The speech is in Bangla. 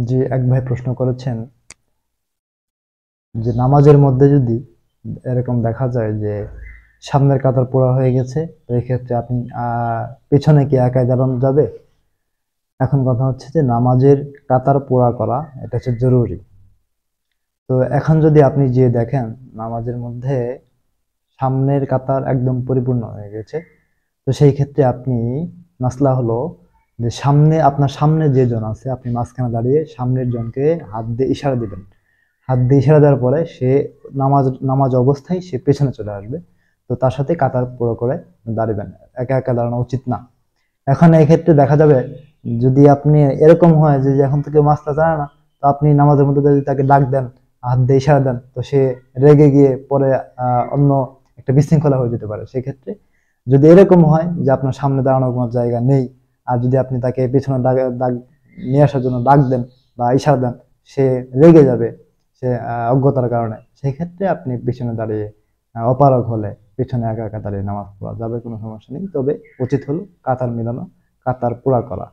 জি, এক ভাই প্রশ্ন করেছেন যে নামাজের মধ্যে যদি এরকম দেখা যায় যে সামনের কাতার পোড়া হয়ে গেছে, তো এই ক্ষেত্রে আপনি পেছনে কি একাই দাঁড়ানো যাবে? এখন কথা হচ্ছে যে নামাজের কাতার পোড়া করা এটা হচ্ছে জরুরি। তো এখন যদি আপনি যে দেখেন নামাজের মধ্যে সামনের কাতার একদম পরিপূর্ণ হয়ে গেছে, তো সেই ক্ষেত্রে আপনি মাসলা হলো যে আপনার সামনে যে জন আছে আপনি মাঝখানে দাঁড়িয়ে সামনের জনকে হাত দিয়ে ইশারা দিবেন। হাত দিয়ে ইশারা দেওয়ার পরে সে নামাজ নামাজ অবস্থায় সে পেছনে চলে আসবে। তো তার সাথে কাতার পুরো করে দাঁড়াবেন। একা একা দাঁড়ানো উচিত না। এখন এই ক্ষেত্রে দেখা যাবে যদি আপনি এরকম হয় যে এখন থেকে মাছটা জানে না, তো আপনি নামাজের মধ্যে যদি তাকে ডাক দেন, হাত দিয়ে ইশারা দেন, তো সে রেগে গিয়ে পরে অন্য একটা বিশৃঙ্খলা হয়ে যেতে পারে। সেক্ষেত্রে যদি এরকম হয় যে আপনার সামনে দাঁড়ানোর কোনো জায়গা নেই, আর যদি আপনি তাকে পেছনে ডাক নিয়ে আসার জন্য ডাক দেন বা ইশারা দেন, সে রেগে যাবে, সে অজ্ঞতার কারণে। সেই ক্ষেত্রে আপনি পিছনে দাঁড়িয়ে অপারগ হলে পেছনে একা একা দাঁড়িয়ে নামাজ পড়া যাবে, কোনো সমস্যা নেই। তবে উচিত হলো কাতার মিলানো, কাতার পুরা করা।